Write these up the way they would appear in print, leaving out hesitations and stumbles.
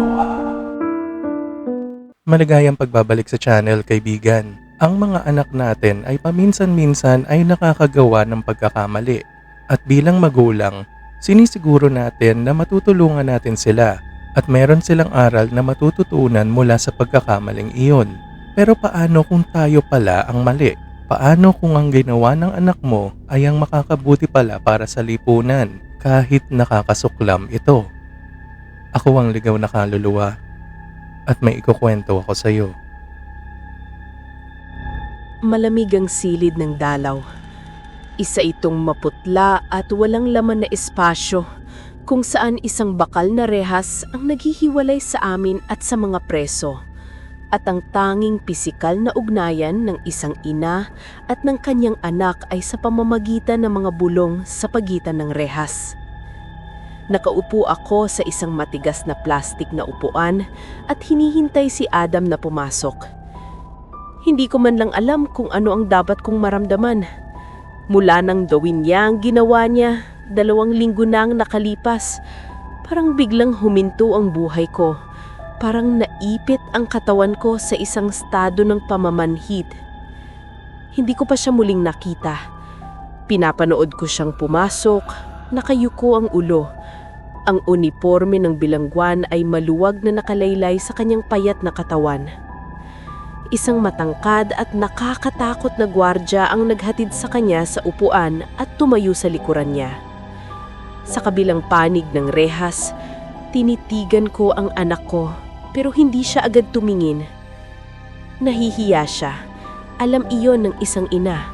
Aloha. Maligayang pagbabalik sa channel, kaibigan. Ang mga anak natin ay paminsan-minsan ay nakakagawa ng pagkakamali. At bilang magulang, sinisiguro natin na matutulungan natin sila at meron silang aral na matututunan mula sa pagkakamaling iyon. Pero paano kung tayo pala ang mali? Paano kung ang ginawa ng anak mo ay ang makakabuti pala para sa lipunan kahit nakakasuklam ito? Ako ang ligaw na kaluluwa at may ikukwento ako sa iyo. Malamig ang silid ng dalaw. Isa itong maputla at walang laman na espasyo kung saan isang bakal na rehas ang naghihiwalay sa amin at sa mga preso. At ang tanging pisikal na ugnayan ng isang ina at ng kanyang anak ay sa pamamagitan ng mga bulong sa pagitan ng rehas. Nakaupo ako sa isang matigas na plastik na upuan at hinihintay si Adam na pumasok. Hindi ko man lang alam kung ano ang dapat kong maramdaman. Mula nang gawin niya ang ginawa niya, 2 linggo na ang nakalipas. Parang biglang huminto ang buhay ko. Parang naipit ang katawan ko sa isang estado ng pamamanhid. Hindi ko pa siya muling nakita. Pinapanood ko siyang pumasok, nakayuko ang ulo. Ang uniforme ng bilangguan ay maluwag na nakalaylay sa kanyang payat na katawan. Isang matangkad at nakakatakot na gwardya ang naghatid sa kanya sa upuan at tumayo sa likuran niya. Sa kabilang panig ng rehas, tinitigan ko ang anak ko pero hindi siya agad tumingin. Nahihiya siya. Alam iyon ng isang ina.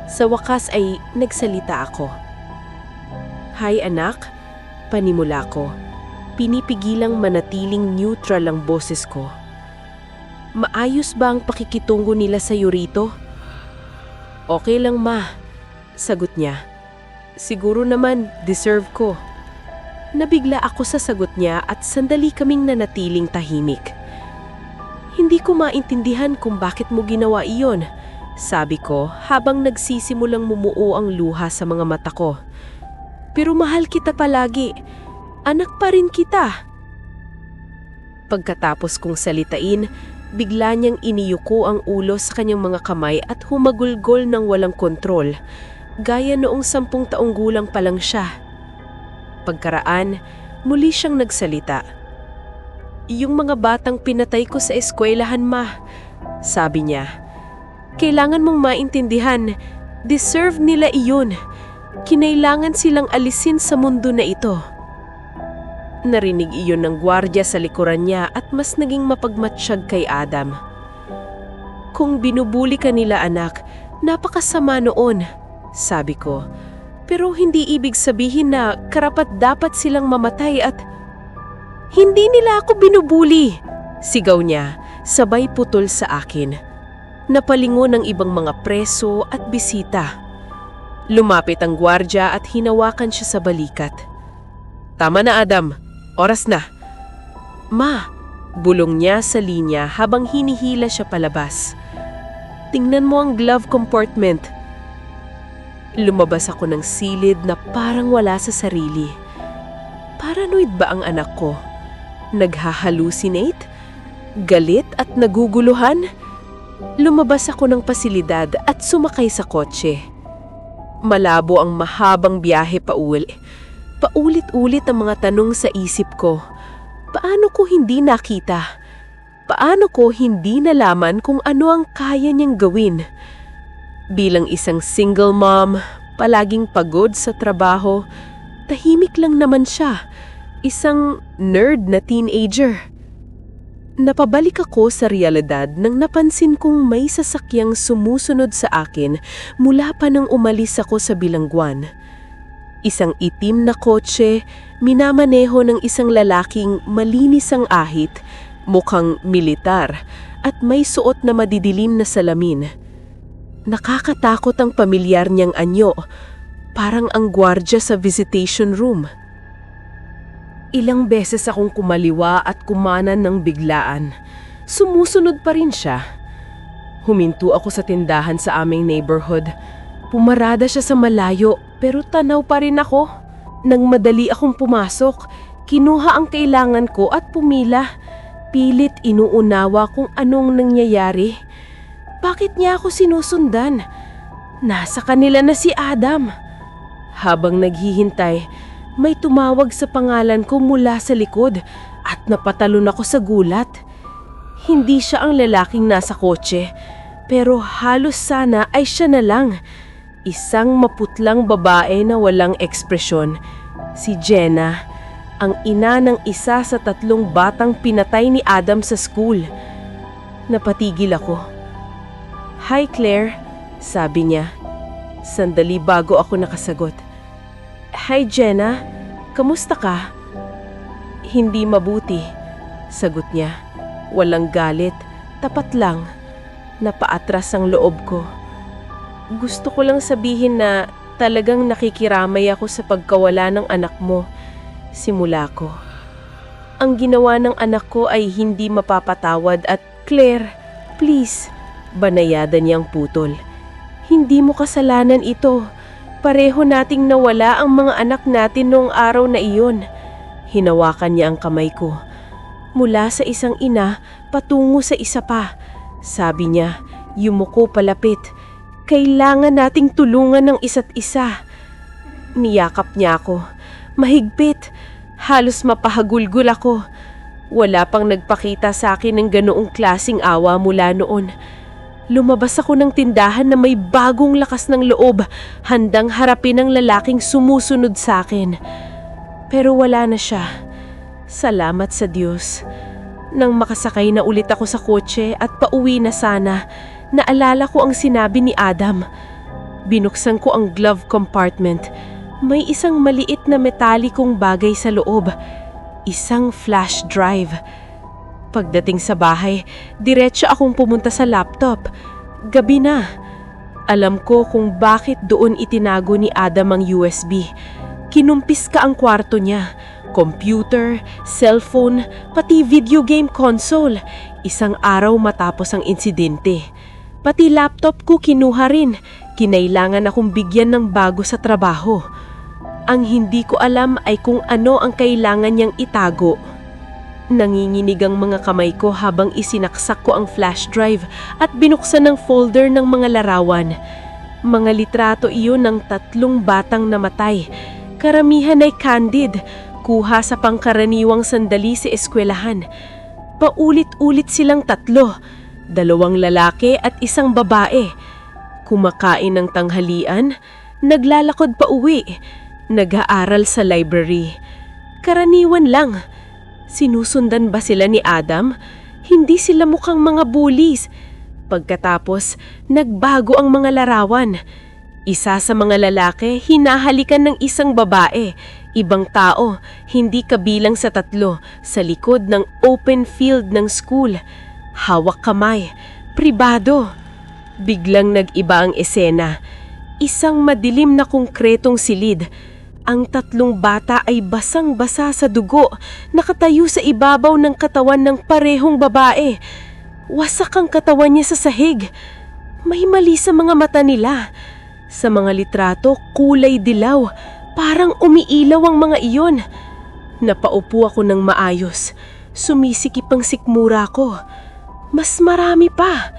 Sa wakas ay nagsalita ako. "Hi anak," panimula ko. Pinipigilang manatiling neutral ang boses ko. "Maayos ba ang pakikitungo nila sa iyo rito?" "Okay lang ma," sagot niya. "Siguro naman, deserve ko." Nabigla ako sa sagot niya at sandali kaming nanatiling tahimik. "Hindi ko maintindihan kung bakit mo ginawa iyon," sabi ko habang nagsisimulang mumuo ang luha sa mga mata ko. "Pero mahal kita palagi. Anak pa rin kita." Pagkatapos kong salitain, bigla niyang iniyuko ang ulo sa kanyang mga kamay at humagulgol ng walang kontrol, gaya noong 10 taong gulang pa lang siya. Pagkaraan, muli siyang nagsalita. "Yung mga batang pinatay ko sa eskwelahan, ma," sabi niya. "Kailangan mong maintindihan, deserve nila iyon. Kinailangan silang alisin sa mundo na ito." Narinig iyon ng gwardya sa likuran niya at mas naging mapagmatsyag kay Adam. "Kung binubuli ka nila anak, napakasama noon," sabi ko. "Pero hindi ibig sabihin na karapat-dapat silang mamatay at..." "Hindi nila ako binubuli!" sigaw niya, sabay putol sa akin. Napalingon ng ibang mga preso at bisita. Lumapit ang gwardya at hinawakan siya sa balikat. "Tama na Adam, oras na." "Ma," bulong niya sa linya habang hinihila siya palabas. "Tingnan mo ang glove compartment." Lumabas ako ng silid na parang wala sa sarili. Paranoid ba ang anak ko? Naghahalusinate? Galit at naguguluhan? Lumabas ako ng pasilidad at sumakay sa kotse. Malabo ang mahabang biyahe pauwi. Paulit-ulit ang mga tanong sa isip ko. Paano ko hindi nakita? Paano ko hindi nalaman kung ano ang kaya niyang gawin? Bilang isang single mom, palaging pagod sa trabaho, tahimik lang naman siya. Isang nerd na teenager. Napabalik ako sa realidad nang napansin kong may sasakyang sumusunod sa akin mula pa nang umalis ako sa bilangguan. Isang itim na kotse, minamaneho ng isang lalaking malinis ang ahit, mukhang militar, at may suot na madidilim na salamin. Nakakatakot ang pamilyar niyang anyo, parang ang gwardya sa visitation room. Ilang beses akong kumaliwa at kumanan ng biglaan. Sumusunod pa rin siya. Huminto ako sa tindahan sa aming neighborhood. Pumarada siya sa malayo pero tanaw pa rin ako. Nang madali akong pumasok, Kinuha ang kailangan ko at pumila. Pilit inuunawa kung anong nangyayari. Bakit niya ako sinusundan? Nasa kanila na si Adam. Habang naghihintay, may tumawag sa pangalan ko mula sa likod at napatalon ako sa gulat. Hindi siya ang lalaking nasa kotse, pero halos sana ay siya na lang. Isang maputlang babae na walang ekspresyon. Si Jenna, ang ina ng isa sa 3 batang pinatay ni Adam sa school. Napatigil ako. "Hi Claire," sabi niya. Sandali bago ako nakasagot. "Hi Jenna, kamusta ka?" "Hindi mabuti," sagot niya. Walang galit, tapat lang. Napaatras ang loob ko. Gusto ko lang sabihin na talagang nakikiramay ako sa pagkawala ng anak mo. Simula ko. Ang ginawa ng anak ko ay hindi mapapatawad at Claire, please, banayadan niyang putol. Hindi mo kasalanan ito. Pareho nating nawala ang mga anak natin noong araw na iyon. Hinawakan niya ang kamay ko. Mula sa isang ina, patungo sa isa pa. Sabi niya, yumuko palapit. Kailangan nating tulungan ng isa't isa. Niyakap niya ako. Mahigpit. Halos mapahagulgul ako. Wala pang nagpakita sa akin ng ganoong klasing awa mula noon. Lumabas ako ng tindahan na may bagong lakas ng loob, handang harapin ang lalaking sumusunod sa akin. Pero wala na siya. Salamat sa Diyos. Nang makasakay na ulit ako sa kotse at pauwi na sana, naalala ko ang sinabi ni Adam. Binuksan ko ang glove compartment. May isang maliit na metalikong bagay sa loob. Isang flash drive. Pagdating sa bahay, diretso akong pumunta sa laptop. Gabi na. Alam ko kung bakit doon itinago ni Adam ang USB. Kinumpis ka ang kwarto niya. Computer, cellphone, pati video game console. Isang araw matapos ang insidente. Pati laptop ko kinuha rin. Kinailangan akong bigyan ng bago sa trabaho. Ang hindi ko alam ay kung ano ang kailangan niyang itago. Nanginginig ang mga kamay ko habang isinaksak ko ang flash drive at binuksan ang folder ng mga larawan. Mga litrato iyon ng 3 batang namatay. Karamihan ay candid, kuha sa pangkaraniwang sandali sa eskwelahan. Paulit-ulit silang 3, 2 lalaki at 1 babae. Kumakain ng tanghalian, naglalakad pa uwi, nag-aaral sa library. Karaniwan lang. Sinusundan ba sila ni Adam? Hindi sila mukhang mga bullies. Pagkatapos, nagbago ang mga larawan. Isa sa mga lalaki, hinahalikan ng isang babae. Ibang tao, hindi kabilang sa 3, sa likod ng open field ng school. Hawak kamay, pribado. Biglang nag-iba ang esena. Isang madilim na konkretong silid. Ang 3 bata ay basang-basa sa dugo, nakatayo sa ibabaw ng katawan ng parehong babae. Wasak ang katawan niya sa sahig. May mali sa mga mata nila. Sa mga litrato, kulay dilaw. Parang umiilaw ang mga iyon. Napaupo ako ng maayos. Sumisikip ang sikmura ko. Mas marami pa.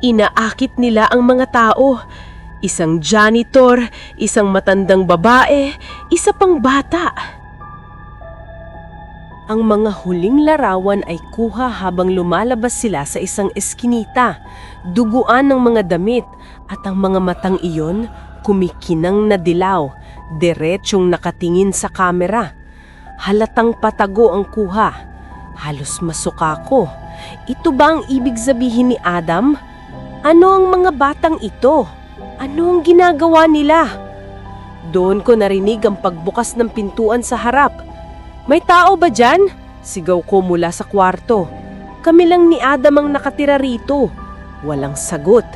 Inaakit nila ang mga tao. Isang janitor, isang matandang babae, isa pang bata. Ang mga huling larawan ay kuha habang lumalabas sila sa isang eskinita, duguan ng mga damit at ang mga matang iyon kumikinang na dilaw, diretsyong nakatingin sa kamera. Halatang patago ang kuha. Halos masuka ko. Ito ba ang ibig sabihin ni Adam? Ano ang mga batang ito? Ano ang ginagawa nila? Doon ko narinig ang pagbukas ng pintuan sa harap. "May tao ba dyan?" Sigaw ko mula sa kwarto. "Kami lang ni Adam ang nakatira rito." Walang sagot.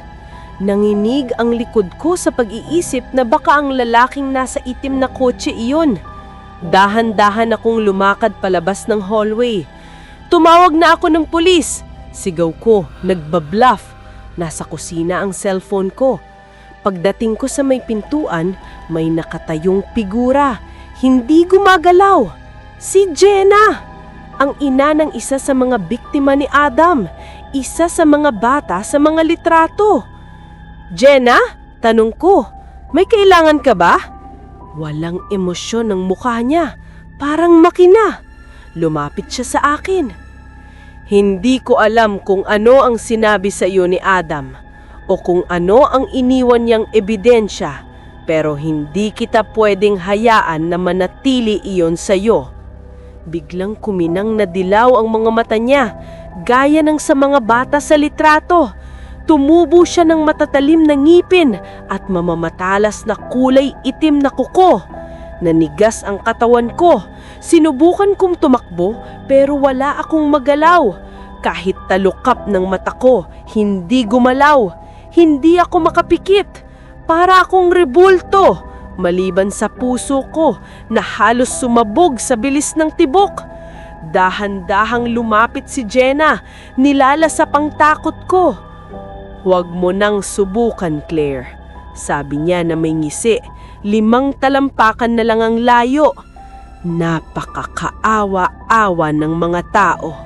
Nanginig ang likod ko sa pag-iisip na baka ang lalaking nasa itim na kotse iyon. Dahan-dahan akong lumakad palabas ng hallway. "Tumawag na ako ng pulis!" Sigaw ko, nagbabluff. Nasa kusina ang cellphone ko. Pagdating ko sa may pintuan, may nakatayong figura. Hindi gumagalaw. Si Jenna! Ang ina ng isa sa mga biktima ni Adam. Isa sa mga bata sa mga litrato. Jenna? Tanong ko, may kailangan ka ba? Walang emosyon ng mukha niya. Parang makina. Lumapit siya sa akin. Hindi ko alam kung ano ang sinabi sa iyo ni Adam o kung ano ang iniwan niyang ebidensya, pero hindi kita pwedeng hayaan na manatili iyon sa iyo. Biglang kuminang na dilaw ang mga mata niya, gaya ng sa mga bata sa litrato. Tumubo siya ng matatalim na ngipin at mamamatalas na kulay itim na kuko. Nanigas ang katawan ko. Sinubukan kong tumakbo pero wala akong magalaw. Kahit talukap ng mata ko, hindi gumalaw. Hindi ako makapikit. Para akong rebulto. Maliban sa puso ko na halos sumabog sa bilis ng tibok. Dahan-dahang lumapit si Jenna, nilalasap ang takot ko. Huwag mo nang subukan, Claire. Sabi niya na may ngisi. 5 talampakan na lang ang layo. Napakakaawa-awa ng mga tao.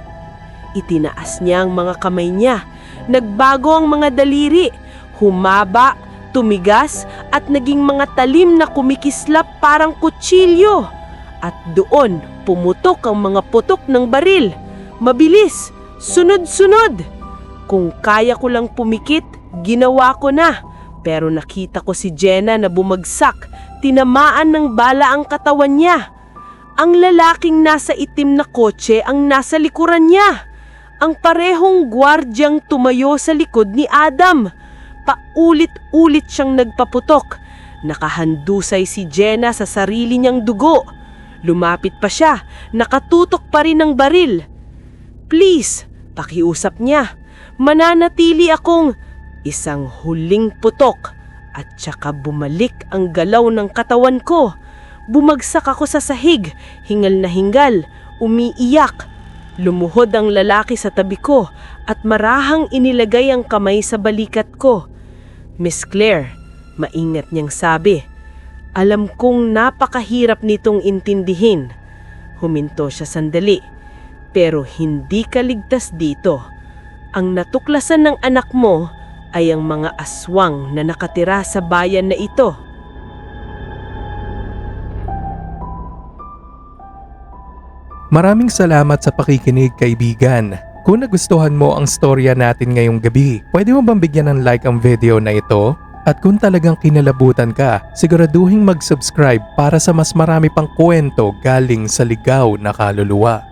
Itinaas niya ang mga kamay niya. Nagbago ang mga daliri. Humaba, tumigas at naging mga talim na kumikislap parang kutsilyo. At doon pumutok ang mga putok ng baril. Mabilis, sunod-sunod. Kung kaya ko lang pumikit, ginawa ko na. Pero nakita ko si Jenna na bumagsak, tinamaan ng bala ang katawan niya. Ang lalaking nasa itim na kotse ang nasa likuran niya. Ang parehong gwardyang tumayo sa likod ni Adam. Paulit-ulit siyang nagpaputok. Nakahandusay si Jenna sa sarili niyang dugo. Lumapit pa siya, nakatutok pa rin ng baril. Please, pakiusap niya. Mananatili akong isang huling putok at saka bumalik ang galaw ng katawan ko. Bumagsak ako sa sahig, hingal na hingal, umiiyak. Lumuhod ang lalaki sa tabi ko at marahang inilagay ang kamay sa balikat ko. Miss Claire, maingat niyang sabi, alam kong napakahirap nitong intindihin. Huminto siya sandali, pero hindi ka ligtas dito. Ang natuklasan ng anak mo ay ang mga aswang na nakatira sa bayan na ito. Maraming salamat sa pakikinig, kaibigan. Kung nagustuhan mo ang storya natin ngayong gabi, pwede mo bang bigyan ng like ang video na ito? At kung talagang kinalabutan ka, siguraduhin mag-subscribe para sa mas marami pang kwento galing sa ligaw na kaluluwa.